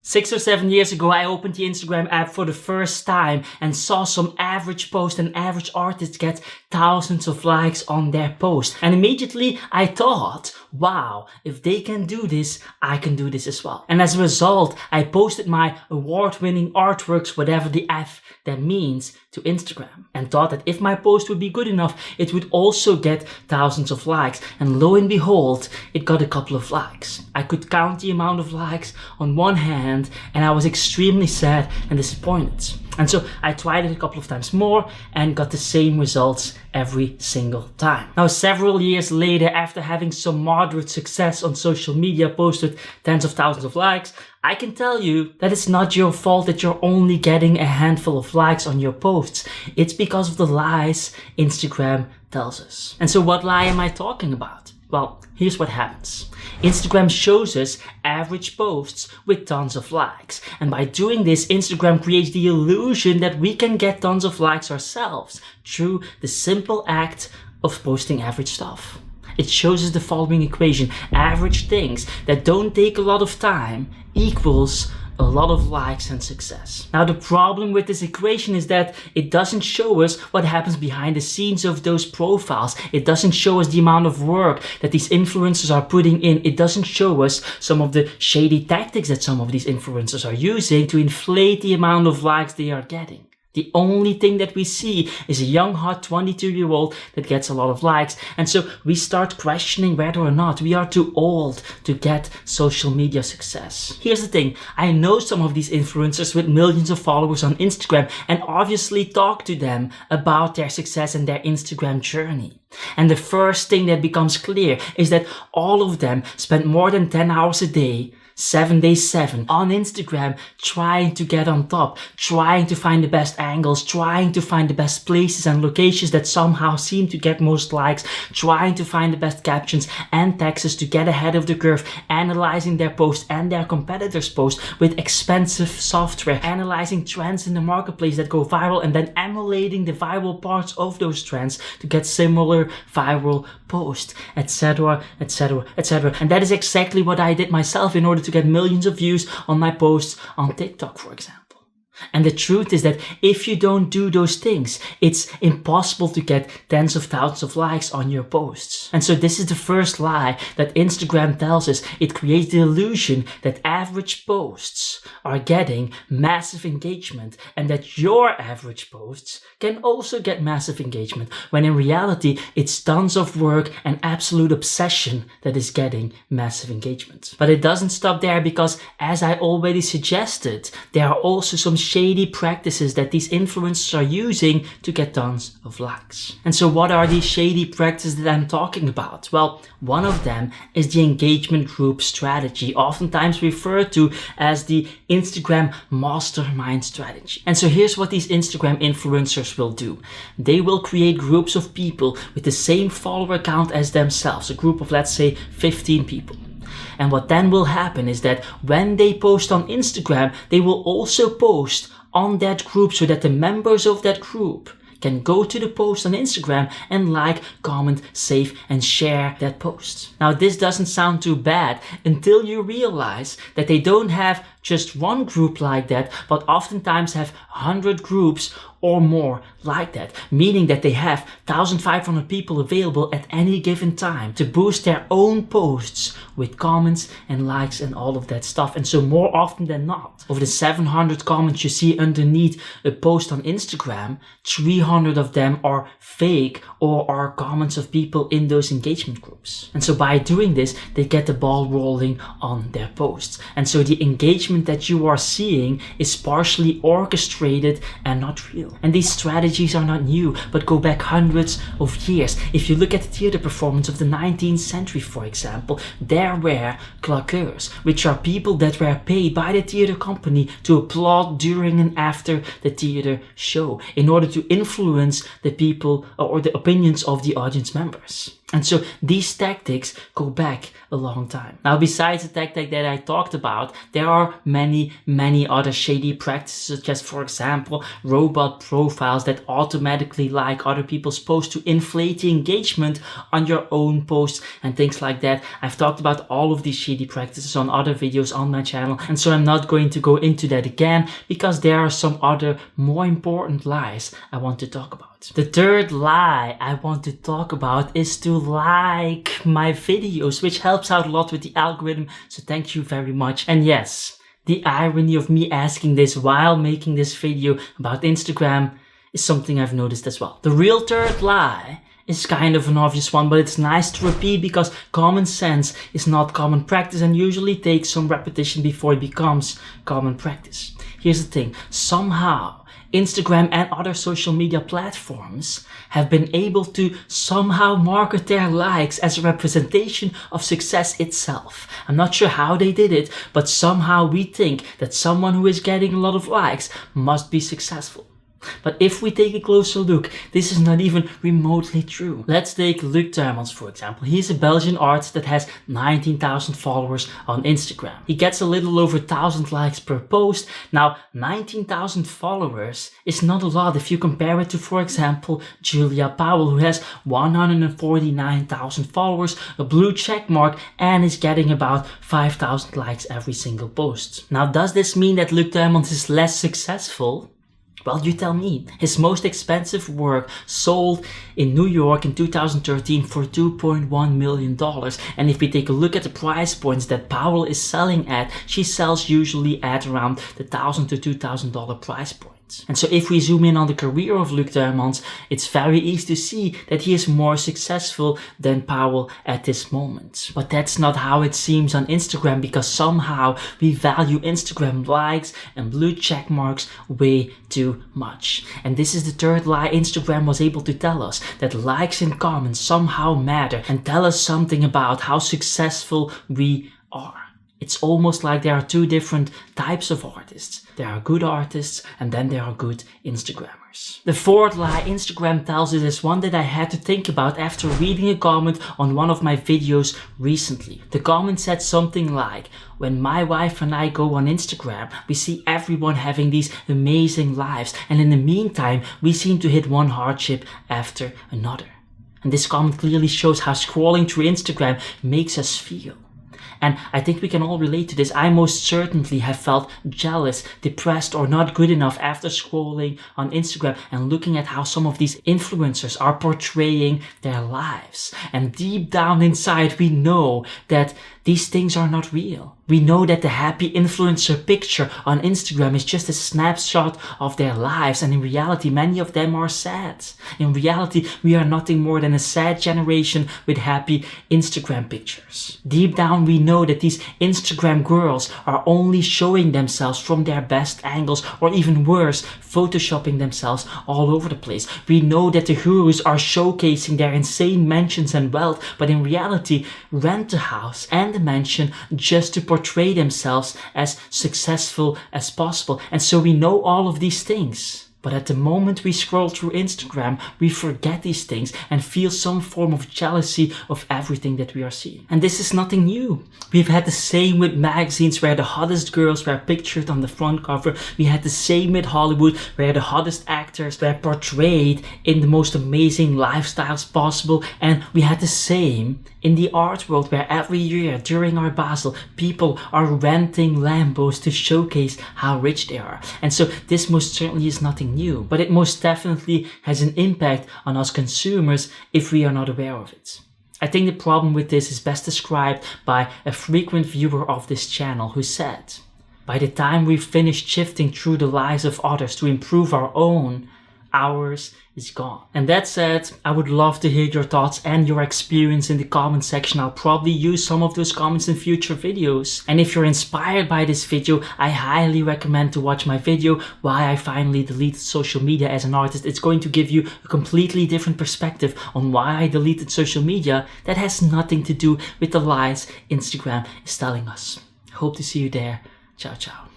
6 or 7 years ago, I opened the Instagram app for the first time and saw some average post and average artists get thousands of likes on their post. And immediately I thought, wow, if they can do this, I can do this as well. And as a result, I posted my award-winning artworks, whatever the F that means, to Instagram and thought that if my post would be good enough, it would also get thousands of likes. And lo and behold, it got a couple of likes. I could count the amount of likes on one hand, and I was extremely sad and disappointed. And so I tried it a couple of times more and got the same results every single time. Now, several years later, after having some moderate success on social media, posted tens of thousands of likes, I can tell you that it's not your fault that you're only getting a handful of likes on your posts. It's because of the lies Instagram tells us. And so what lie am I talking about? Well, here's what happens. Instagram shows us average posts with tons of likes. And by doing this, Instagram creates the illusion that we can get tons of likes ourselves through the simple act of posting average stuff. It shows us the following equation. Average things that don't take a lot of time equals a lot of likes and success. Now, the problem with this equation is that it doesn't show us what happens behind the scenes of those profiles. It doesn't show us the amount of work that these influencers are putting in. It doesn't show us some of the shady tactics that some of these influencers are using to inflate the amount of likes they are getting. The only thing that we see is a young, hot 22-year-old that gets a lot of likes. And so we start questioning whether or not we are too old to get social media success. Here's the thing. I know some of these influencers with millions of followers on Instagram and obviously talk to them about their success and their Instagram journey. And the first thing that becomes clear is that all of them spend more than 10 hours a day, 7 days 7 on Instagram, trying to get on top, trying to find the best angles, trying to find the best places and locations that somehow seem to get most likes, trying to find the best captions and texts to get ahead of the curve, analyzing their posts and their competitors' posts with expensive software, analyzing trends in the marketplace that go viral and then emulating the viral parts of those trends to get similar viral posts, etc., etc., etc. And that is exactly what I did myself in order to get millions of views on my posts on TikTok, for example. And the truth is that if you don't do those things, it's impossible to get tens of thousands of likes on your posts. And so this is the first lie that Instagram tells us. It creates the illusion that average posts are getting massive engagement and that your average posts can also get massive engagement, when in reality, it's tons of work and absolute obsession that is getting massive engagement. But it doesn't stop there, because as I already suggested, there are also some shady practices that these influencers are using to get tons of likes. And so what are these shady practices that I'm talking about? Well, one of them is the engagement group strategy, oftentimes referred to as the Instagram mastermind strategy. And so here's what these Instagram influencers will do. They will create groups of people with the same follower count as themselves, a group of, let's say, 15 people. And what then will happen is that when they post on Instagram, they will also post on that group so that the members of that group can go to the post on Instagram and like, comment, save, and share that post. Now, this doesn't sound too bad until you realize that they don't have just one group like that, but oftentimes have 100 groups or more like that, meaning that they have 1,500 people available at any given time to boost their own posts with comments and likes and all of that stuff. And so more often than not, of the 700 comments you see underneath a post on Instagram, 300 of them are fake or are comments of people in those engagement groups. And so by doing this, they get the ball rolling on their posts. And so the engagement that you are seeing is partially orchestrated and not real. And these strategies are not new, but go back hundreds of years. If you look at the theater performance of the 19th century, for example, there were claqueurs, which are people that were paid by the theater company to applaud during and after the theater show in order to influence the people or the opinions of the audience members. And so these tactics go back a long time. Now, besides the tactic that I talked about, there are many other shady practices, such as, for example, robot profiles that automatically like other people's posts to inflate the engagement on your own posts and things like that. I've talked about all of these shady practices on other videos on my channel, and so I'm not going to go into that again because there are some other more important lies I want to talk about. The third lie I want to talk about is to like my videos, which helps out a lot with the algorithm, so thank you very much. And yes, the irony of me asking this while making this video about Instagram is something I've noticed as well. The real third lie is kind of an obvious one, but it's nice to repeat because common sense is not common practice and usually takes some repetition before it becomes common practice. Here's the thing, somehow Instagram and other social media platforms have been able to somehow market their likes as a representation of success itself. I'm not sure how they did it, but somehow we think that someone who is getting a lot of likes must be successful. But if we take a closer look, this is not even remotely true. Let's take Luc Tuymans for example. He's a Belgian artist that has 19,000 followers on Instagram. He gets a little over 1,000 likes per post. Now, 19,000 followers is not a lot if you compare it to, for example, Julia Powell, who has 149,000 followers, a blue check mark, and is getting about 5,000 likes every single post. Now, does this mean that Luc Tuymans is less successful? Well, you tell me. His most expensive work sold in New York in 2013 for $2.1 million. And if we take a look at the price points that Powell is selling at, she sells usually at around the $1,000 to $2,000 price point. And so if we zoom in on the career of Luc Tuymans, it's very easy to see that he is more successful than Powell at this moment. But that's not how it seems on Instagram, because somehow we value Instagram likes and blue check marks way too much. And this is the third lie Instagram was able to tell us, that likes and comments somehow matter and tell us something about how successful we are. It's almost like there are two different types of artists. There are good artists and then there are good Instagrammers. The fourth lie Instagram tells us is one that I had to think about after reading a comment on one of my videos recently. The comment said something like, when my wife and I go on Instagram, we see everyone having these amazing lives, and in the meantime, we seem to hit one hardship after another. And this comment clearly shows how scrolling through Instagram makes us feel. And I think we can all relate to this. I most certainly have felt jealous, depressed, or not good enough after scrolling on Instagram and looking at how some of these influencers are portraying their lives. And deep down inside, we know that these things are not real. We know that the happy influencer picture on Instagram is just a snapshot of their lives, and in reality, many of them are sad. In reality, we are nothing more than a sad generation with happy Instagram pictures. Deep down, we know that these Instagram girls are only showing themselves from their best angles, or even worse, photoshopping themselves all over the place. We know that the gurus are showcasing their insane mansions and wealth, but in reality, rent a house and a mansion just to portray themselves as successful as possible. And so we know all of these things. But at the moment we scroll through Instagram, we forget these things and feel some form of jealousy of everything that we are seeing. And this is nothing new. We've had the same with magazines where the hottest girls were pictured on the front cover. We had the same with Hollywood where the hottest actors were portrayed in the most amazing lifestyles possible. And we had the same in the art world where every year during Art Basel, people are renting Lambos to showcase how rich they are. And so this most certainly is nothing new, but it most definitely has an impact on us consumers if we are not aware of it. I think the problem with this is best described by a frequent viewer of this channel who said, by the time we've finished shifting through the lives of others to improve our own, ours is gone. And that said, I would love to hear your thoughts and your experience in the comment section. I'll probably use some of those comments in future videos. And if you're inspired by this video, I highly recommend to watch my video why I finally deleted social media as an artist. It's going to give you a completely different perspective on why I deleted social media that has nothing to do with the lies Instagram is telling us. Hope to see you there. Ciao, ciao.